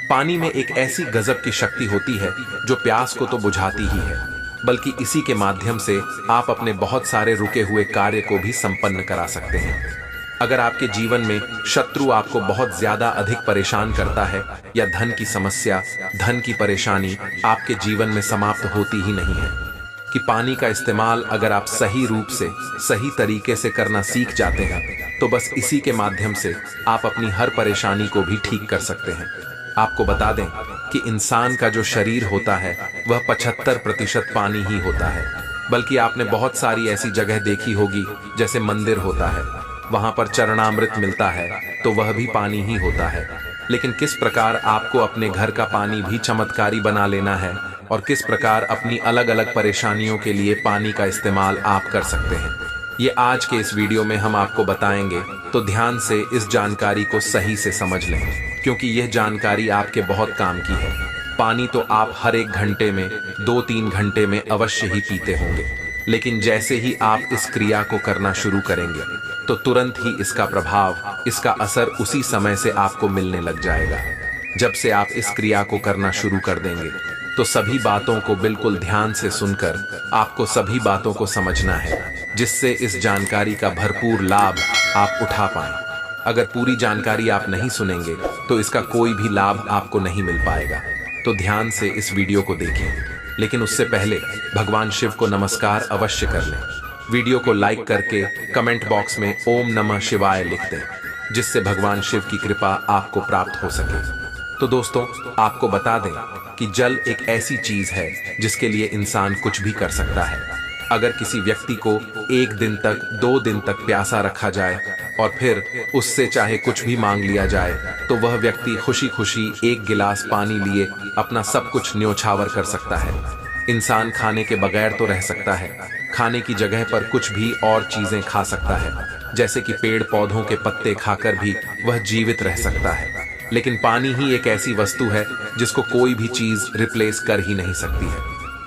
पानी में एक ऐसी गजब की शक्ति होती है जो प्यास को तो बुझाती ही है, बल्कि इसी के माध्यम से आप अपने बहुत सारे रुके हुए कार्य को भी संपन्न करा सकते हैं। अगर आपके जीवन में शत्रु आपको बहुत ज्यादा अधिक परेशान करता है या धन की समस्या, धन की परेशानी आपके जीवन में समाप्त होती ही नहीं है, कि पानी का इस्तेमाल अगर आप सही रूप से, सही तरीके से करना सीख जाते हैं तो बस इसी के माध्यम से आप अपनी हर परेशानी को भी ठीक कर सकते हैं। आपको बता दें कि इंसान का जो शरीर होता है वह 75% पानी ही होता है, बल्कि आपने बहुत सारी ऐसी जगह देखी होगी जैसे मंदिर होता है, वहां पर चरणामृत मिलता है तो वह भी पानी ही होता है। लेकिन किस प्रकार आपको अपने घर का पानी भी चमत्कारी बना लेना है और किस प्रकार अपनी अलग अलग परेशानियों के लिए पानी का इस्तेमाल आप कर सकते हैं, ये आज के इस वीडियो में हम आपको बताएंगे। तो ध्यान से इस जानकारी को सही से समझ लें, क्योंकि यह जानकारी आपके बहुत काम की है। पानी तो आप हर एक घंटे में 2-3 घंटे में अवश्य ही पीते होंगे, लेकिन जैसे ही आप इस क्रिया को करना शुरू करेंगे तो तुरंत ही इसका प्रभाव, इसका असर उसी समय से आपको मिलने लग जाएगा। जब से आप इस क्रिया को करना शुरू कर देंगे तो सभी बातों को बिल्कुल ध्यान से सुनकर आपको सभी बातों को समझना है, जिससे इस जानकारी का भरपूर लाभ आप उठा पाएं। अगर पूरी जानकारी आप नहीं सुनेंगे तो इसका कोई भी लाभ आपको नहीं मिल पाएगा। तो ध्यान से इस वीडियो को देखें, लेकिन उससे पहले भगवान शिव को नमस्कार अवश्य कर लें। वीडियो को लाइक करके कमेंट बॉक्स में ओम नमः शिवाय लिख दें, जिससे भगवान शिव की कृपा आपको प्राप्त हो सके। तो दोस्तों, आपको बता दें कि जल एक ऐसी चीज है जिसके लिए इंसान कुछ भी कर सकता है। अगर किसी व्यक्ति को 1 दिन तक, 2 दिन तक प्यासा रखा जाए और फिर उससे चाहे कुछ भी मांग लिया जाए तो वह व्यक्ति खुशी खुशी 1 गिलास पानी लिए अपना सब कुछ न्योछावर कर सकता है। इंसान खाने के बगैर तो रह सकता है, खाने की जगह पर कुछ भी और चीजें खा सकता है, जैसे कि पेड़ पौधों के पत्ते खाकर भी वह जीवित रह सकता है। लेकिन पानी ही एक ऐसी वस्तु है जिसको कोई भी चीज रिप्लेस कर ही नहीं सकती है।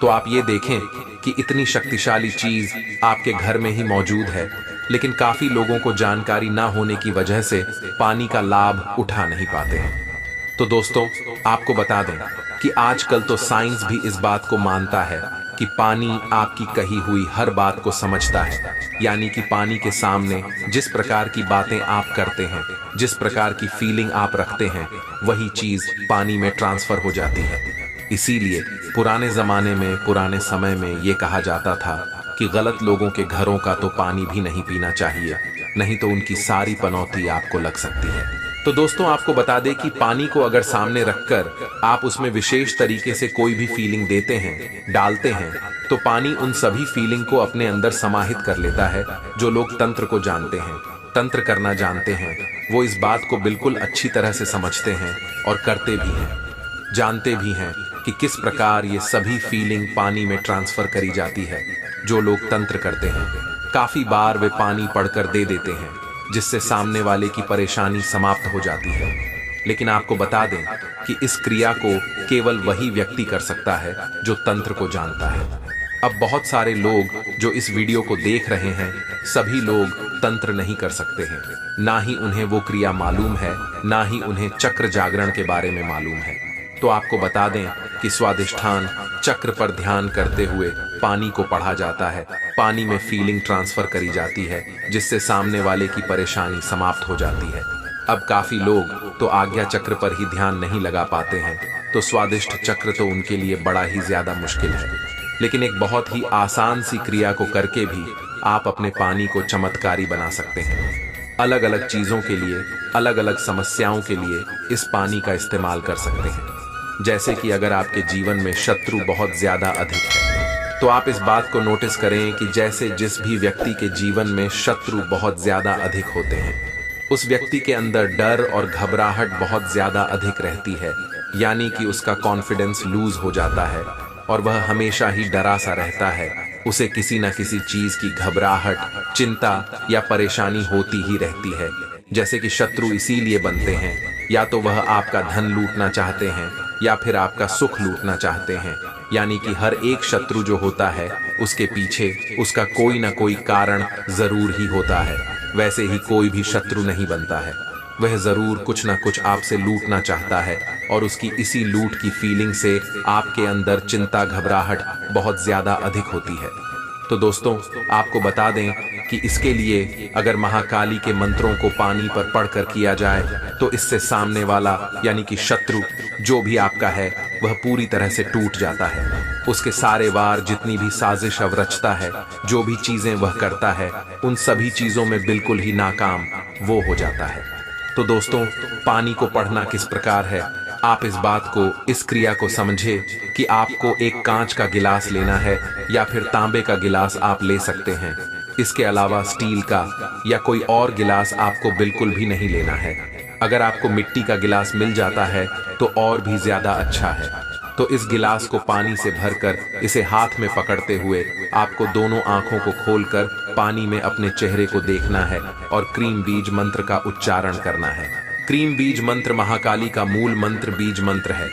तो आप ये देखें कि इतनी शक्तिशाली चीज आपके घर में ही मौजूद है, लेकिन काफी लोगों को जानकारी ना होने की वजह से पानी का लाभ उठा नहीं पाते हैं। तो दोस्तों, आपको बता दें कि आजकल तो साइंस भी इस बात को मानता है कि पानी आपकी कही हुई हर बात को समझता है। यानी कि पानी के सामने जिस प्रकार की बातें आप करते हैं, जिस प्रकार की फीलिंग आप रखते हैं, वही चीज पानी में ट्रांसफर हो जाती है। इसीलिए पुराने जमाने में, पुराने समय में ये कहा जाता था कि गलत लोगों के घरों का तो पानी भी नहीं पीना चाहिए, नहीं तो उनकी सारी पनौती आपको लग सकती है। तो दोस्तों, आपको बता दें कि पानी को अगर सामने रखकर आप उसमें विशेष तरीके से कोई भी फीलिंग देते हैं, डालते हैं, तो पानी उन सभी फीलिंग को अपने अंदर समाहित कर लेता है। जो लोग तंत्र को जानते हैं, तंत्र करना जानते हैं, वो इस बात को बिल्कुल अच्छी तरह से समझते हैं और करते भी हैं, जानते भी हैं कि किस प्रकार ये सभी फीलिंग पानी में ट्रांसफर करी जाती है। जो लोग तंत्र करते हैं, काफी बार वे पानी पढ़कर दे देते हैं, जिससे सामने वाले की परेशानी समाप्त हो जाती है। लेकिन आपको बता दें कि इस क्रिया को केवल वही व्यक्ति कर सकता है जो तंत्र को जानता है। अब बहुत सारे लोग जो इस वीडियो को देख रहे हैं, सभी लोग तंत्र नहीं कर सकते हैं, ना ही उन्हें वो क्रिया मालूम है, ना ही उन्हें चक्र जागरण के बारे में मालूम है। तो आपको बता दें कि स्वादिष्ठान चक्र पर ध्यान करते हुए पानी को पढ़ा जाता है, पानी में फीलिंग ट्रांसफर करी जाती है, जिससे सामने वाले की परेशानी समाप्त हो जाती है। अब काफी लोग तो आज्ञा चक्र पर ही ध्यान नहीं लगा पाते हैं, तो स्वादिष्ट चक्र तो उनके लिए बड़ा ही ज्यादा मुश्किल है। लेकिन एक बहुत ही आसान सी क्रिया को करके भी आप अपने पानी को चमत्कारी बना सकते हैं। अलग अलग चीजों के लिए, अलग अलग समस्याओं के लिए इस पानी का इस्तेमाल कर सकते हैं। जैसे कि अगर आपके जीवन में शत्रु बहुत ज्यादा अधिक है, तो आप इस बात को नोटिस करें कि जैसे जिस भी व्यक्ति के जीवन में शत्रु बहुत ज्यादा अधिक होते हैं, उस व्यक्ति के अंदर डर और घबराहट बहुत ज्यादा अधिक रहती है। यानी कि उसका कॉन्फिडेंस लूज हो जाता है और वह हमेशा ही डरा सा रहता है। उसे किसी न किसी चीज की घबराहट, चिंता या परेशानी होती ही रहती है। जैसे कि शत्रु इसीलिए बनते हैं, या तो वह आपका धन लूटना चाहते हैं या फिर आपका सुख लूटना चाहते हैं। यानी कि हर एक शत्रु जो होता है उसके पीछे उसका कोई ना कोई कारण जरूर ही होता है। वैसे ही कोई भी शत्रु नहीं बनता है, वह जरूर कुछ ना कुछ आपसे लूटना चाहता है और उसकी इसी लूट की फीलिंग से आपके अंदर चिंता घबराहट बहुत ज्यादा अधिक होती है। तो दोस्तों, आपको बता दें कि इसके लिए अगर महाकाली के मंत्रों को पानी पर पढ़कर किया जाए तो इससे सामने वाला यानी कि शत्रु जो भी आपका है वह पूरी तरह से टूट जाता है। उसके सारे वार, जितनी भी साजिश वह रचता है, जो भी चीजें वह करता है, उन सभी चीजों में बिल्कुल ही नाकाम वो हो जाता है। तो दोस्तों, पानी को पढ़ना किस प्रकार है, आप इस बात को, इस क्रिया को समझे कि आपको एक कांच का गिलास लेना है या फिर तांबे का गिलास आप ले सकते हैं। इसके अलावा स्टील का या कोई और गिलास आपको बिल्कुल भी नहीं लेना है। अगर आपको मिट्टी का गिलास मिल जाता है तो और भी ज्यादा अच्छा है। तो इस गिलास को पानी से भरकर इसे हाथ में पकड़ते हुए आपको दोनों आंखों को खोलकर पानी में अपने चेहरे को देखना है और क्रीम बीज मंत्र का उच्चारण करना है। क्रीम बीज मंत्र महाकाली का मूल मंत्र बीज मंत्र है।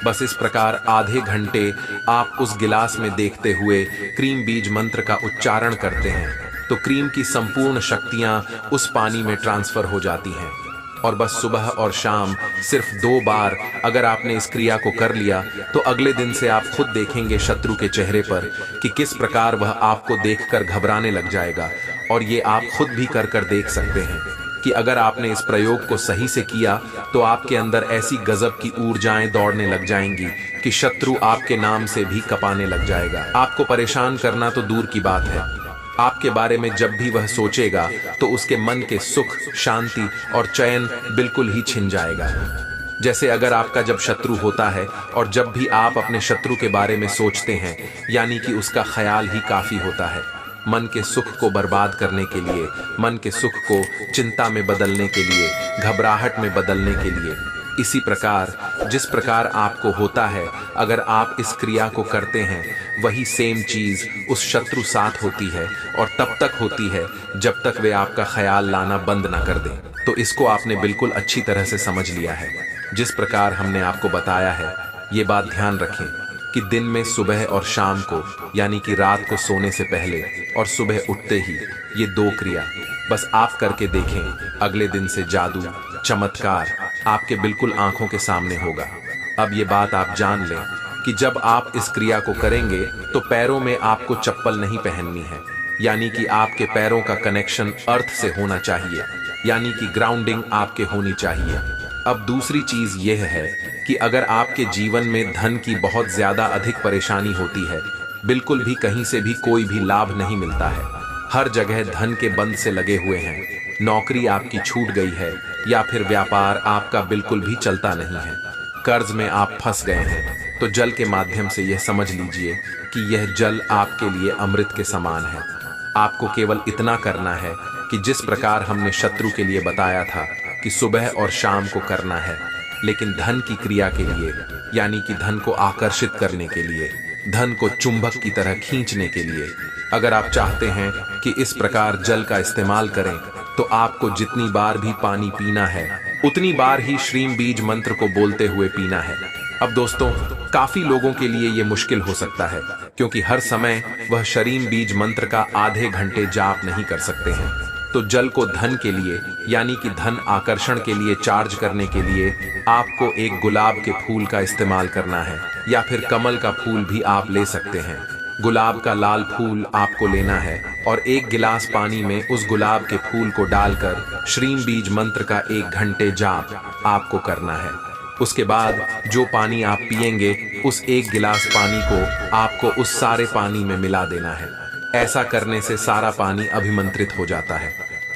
बस इस प्रकार आधे घंटे आप उस गिलास में देखते हुए क्रीम बीज मंत्र का उच्चारण करते हैं तो क्रीम की संपूर्ण शक्तियां उस पानी में ट्रांसफर हो जाती हैं। और बस सुबह और शाम सिर्फ 2 बार अगर आपने इस क्रिया को कर लिया तो अगले दिन से आप खुद देखेंगे शत्रु के चेहरे पर कि किस प्रकार वह आपको देखकर घबराने लग जाएगा। और ये आप खुद भी कर देख सकते हैं कि अगर आपने इस प्रयोग को सही से किया तो आपके अंदर ऐसी गजब की ऊर्जाएं दौड़ने लग जाएंगी कि शत्रु आपके नाम से भी कपाने लग जाएगा। आपको परेशान करना तो दूर की बात है, आपके बारे में जब भी वह सोचेगा तो उसके मन के सुख, शांति और चैन बिल्कुल ही छिन जाएगा। जैसे अगर आपका जब शत्रु होता है और जब भी आप अपने शत्रु के बारे में सोचते हैं यानी कि उसका ख्याल ही काफी होता है मन के सुख को बर्बाद करने के लिए, मन के सुख को चिंता में बदलने के लिए, घबराहट में बदलने के लिए। इसी प्रकार जिस प्रकार आपको होता है अगर आप इस क्रिया को करते हैं वही सेम चीज उस शत्रु साथ होती है और तब तक होती है जब तक वे आपका ख्याल लाना बंद ना कर दें। तो इसको आपने बिल्कुल अच्छी तरह से समझ लिया है। जिस प्रकार हमने आपको बताया है ये बात ध्यान रखें कि दिन में सुबह और शाम को यानी कि रात को सोने से पहले और सुबह उठते ही ये 2 क्रिया बस आप करके देखें। अगले दिन से जादू, चमत्कार आपके बिल्कुल आंखों के सामने होगा। अब ये बात आप जान लें कि जब आप इस क्रिया को करेंगे तो पैरों में आपको चप्पल नहीं पहननी है, यानी कि आपके पैरों का कनेक्शन अर्थ से होना चाहिए, यानी कि ग्राउंडिंग आपके होनी चाहिए। अब दूसरी चीज यह है कि अगर आपके जीवन में धन की बहुत ज्यादा अधिक परेशानी होती है, बिल्कुल भी कहीं से भी कोई भी लाभ नहीं मिलता है, हर जगह धन के बंद से लगे हुए हैं, नौकरी आपकी छूट गई है या फिर व्यापार आपका बिल्कुल भी चलता नहीं है, कर्ज में आप फंस गए हैं, तो जल के माध्यम से यह समझ लीजिए कि यह जल आपके लिए अमृत के समान है। आपको केवल इतना करना है कि जिस प्रकार हमने शत्रु के लिए बताया था कि सुबह और शाम को करना है, लेकिन धन की क्रिया के लिए यानी कि धन को आकर्षित करने के लिए, धन को चुंबक की तरह खींचने के लिए अगर आप चाहते हैं कि इस प्रकार जल का इस्तेमाल करें तो आपको जितनी बार भी पानी पीना है उतनी बार ही श्रीम बीज मंत्र को बोलते हुए पीना है। अब दोस्तों, काफी लोगों के लिए ये मुश्किल हो सकता है क्योंकि हर समय वह श्रीम बीज मंत्र का आधे घंटे जाप नहीं कर सकते हैं। तो जल को धन के लिए यानी कि धन आकर्षण के लिए चार्ज करने के लिए आपको एक गुलाब के फूल का इस्तेमाल करना है या फिर कमल का फूल भी आप ले सकते हैं। गुलाब का लाल फूल आपको लेना है और 1 गिलास पानी में उस गुलाब के फूल को डालकर श्रीम बीज मंत्र का 1 घंटे जाप आपको करना है। उसके बाद जो पानी आप पिएंगे उस 1 गिलास पानी को आपको उस सारे पानी में मिला देना है। ऐसा करने से सारा पानी अभिमंत्रित हो जाता है।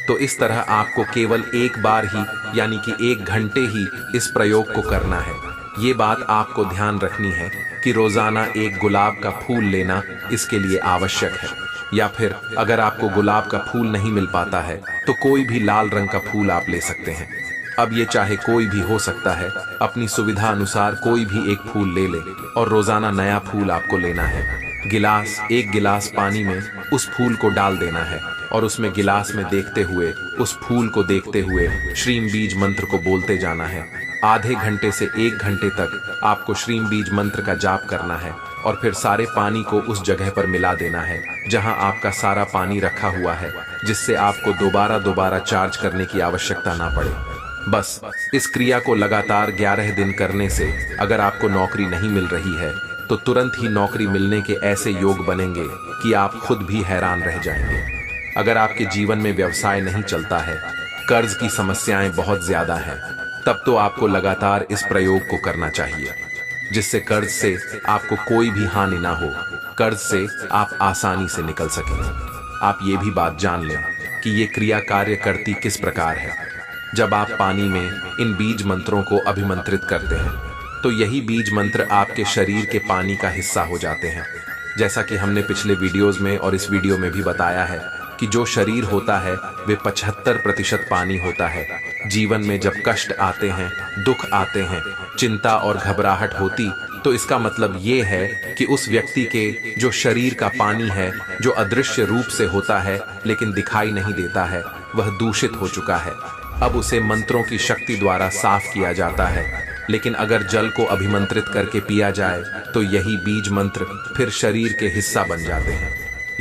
तो इस तरह आपको केवल 1 बार ही यानी कि 1 घंटे ही इस प्रयोग को करना है। ये बात आपको ध्यान रखनी है कि रोजाना 1 गुलाब का फूल लेना इसके लिए आवश्यक है, या फिर अगर आपको गुलाब का फूल नहीं मिल पाता है तो कोई भी लाल रंग का फूल आप ले सकते हैं। अब ये चाहे कोई भी हो सकता है, अपनी सुविधा अनुसार कोई भी एक फूल ले ले और रोजाना नया फूल आपको लेना है। 1 गिलास पानी में उस फूल को डाल देना है और उसमें गिलास में देखते हुए, उस फूल को देखते हुए श्रीम बीज मंत्र को बोलते जाना है। आधे घंटे से 1 घंटे तक आपको श्रीम बीज मंत्र का जाप करना है और फिर सारे पानी को उस जगह पर मिला देना है जहां आपका सारा पानी रखा हुआ है, जिससे आपको दोबारा चार्ज करने की आवश्यकता ना पड़े। बस इस क्रिया को लगातार 11 दिन करने से अगर आपको नौकरी नहीं मिल रही है तो तुरंत ही नौकरी मिलने के ऐसे योग बनेंगे कि आप खुद भी हैरान रह जाएंगे। अगर आपके जीवन में व्यवसाय नहीं चलता है, कर्ज की समस्याएं बहुत ज्यादा हैं, तब तो आपको लगातार इस प्रयोग को करना चाहिए, जिससे कर्ज से आपको कोई भी हानि ना हो, कर्ज से आप आसानी से निकल सकें। आप ये भी बात जान लें कि ये क्रिया कार्य करती किस प्रकार है। जब आप पानी में इन बीज मंत्रों को अभिमंत्रित करते हैं तो यही बीज मंत्र आपके शरीर के पानी का हिस्सा हो जाते हैं। जैसा कि हमने पिछले वीडियोस में और इस वीडियो में भी बताया है कि जो शरीर होता है वे 75% पानी होता है। जीवन में जब कष्ट आते हैं, दुख आते हैं, चिंता और घबराहट होती, तो इसका मतलब ये है कि उस व्यक्ति के जो शरीर का पानी है, जो अदृश्य रूप से होता है लेकिन दिखाई नहीं देता है, वह दूषित हो चुका है। अब उसे मंत्रों की शक्ति द्वारा साफ किया जाता है। लेकिन अगर जल को अभिमंत्रित करके पिया जाए तो यही बीज मंत्र फिर शरीर के हिस्सा बन जाते हैं।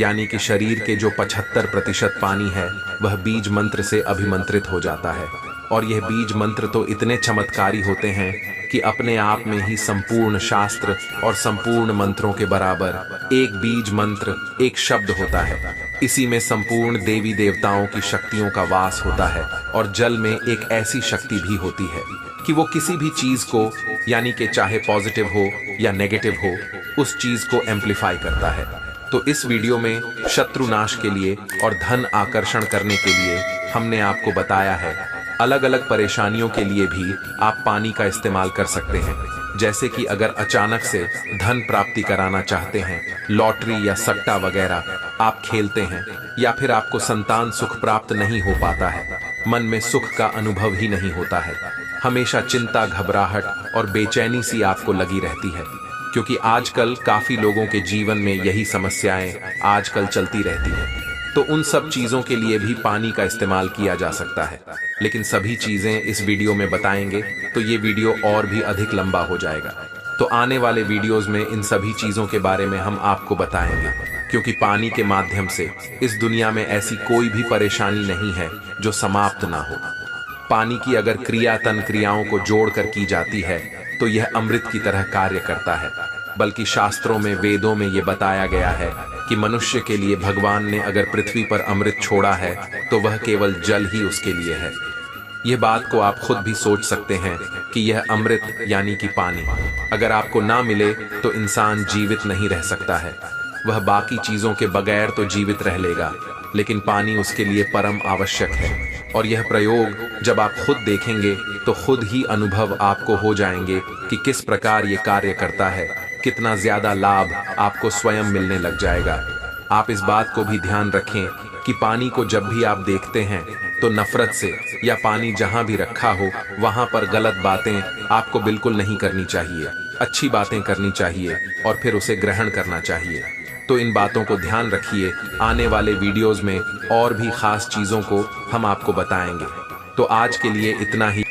यानी कि शरीर के जो 75% पानी है वह बीज मंत्र से अभिमंत्रित हो जाता है। और यह बीज मंत्र तो इतने चमत्कारी होते हैं कि अपने आप में ही संपूर्ण शास्त्र और संपूर्ण मंत्रों के बराबर एक बीज मंत्र, एक शब्द होता है। इसी में संपूर्ण देवी देवताओं की शक्तियों का वास होता है। और जल में एक ऐसी शक्ति भी होती है कि वो किसी भी चीज को, यानी कि चाहे पॉजिटिव हो या नेगेटिव हो, उस चीज को एम्प्लीफाई करता है। तो इस वीडियो में शत्रु नाश के लिए और धन आकर्षण करने के लिए हमने आपको बताया है। अलग अलग परेशानियों के लिए भी आप पानी का इस्तेमाल कर सकते हैं। जैसे कि अगर अचानक से धन प्राप्ति कराना चाहते हैं, लॉटरी या सट्टा वगैरह आप खेलते हैं, या फिर आपको संतान सुख प्राप्त नहीं हो पाता है, मन में सुख का अनुभव ही नहीं होता है, हमेशा चिंता, घबराहट और बेचैनी सी आपको लगी रहती है, क्योंकि आजकल काफी लोगों के जीवन में यही समस्याएं आजकल चलती रहती हैं। तो उन सब चीजों के लिए भी पानी का इस्तेमाल किया जा सकता है। लेकिन सभी चीजें इस वीडियो में बताएंगे तो ये वीडियो और भी अधिक लंबा हो जाएगा। तो आने वाले वीडियोस में इन सभी चीजों के बारे में हम आपको बताएंगे, क्योंकि पानी के माध्यम से इस दुनिया में ऐसी कोई भी परेशानी नहीं है जो समाप्त ना हो। पानी की अगर क्रिया तन क्रियाओं को जोड़कर की जाती है तो यह अमृत की तरह कार्य करता है। बल्कि शास्त्रों में, वेदों में यह बताया गया है कि मनुष्य के लिए भगवान ने अगर पृथ्वी पर अमृत छोड़ा है तो वह केवल जल ही उसके लिए है। यह बात को आप खुद भी सोच सकते हैं कि यह अमृत यानी कि पानी अगर आपको ना मिले तो इंसान जीवित नहीं रह सकता है। वह बाकी चीजों के बगैर तो जीवित रह लेगा, लेकिन पानी उसके लिए परम आवश्यक है। और यह प्रयोग जब आप खुद देखेंगे तो खुद ही अनुभव आपको हो जाएंगे कि किस प्रकार ये कार्य करता है, कितना ज्यादा लाभ आपको स्वयं मिलने लग जाएगा। आप इस बात को भी ध्यान रखें कि पानी को जब भी आप देखते हैं तो नफरत से, या पानी जहां भी रखा हो वहां पर गलत बातें आपको बिल्कुल नहीं करनी चाहिए। अच्छी बातें करनी चाहिए और फिर उसे ग्रहण करना चाहिए। तो इन बातों को ध्यान रखिए। आने वाले वीडियोस में और भी खास चीजों को हम आपको बताएंगे। तो आज के लिए इतना ही।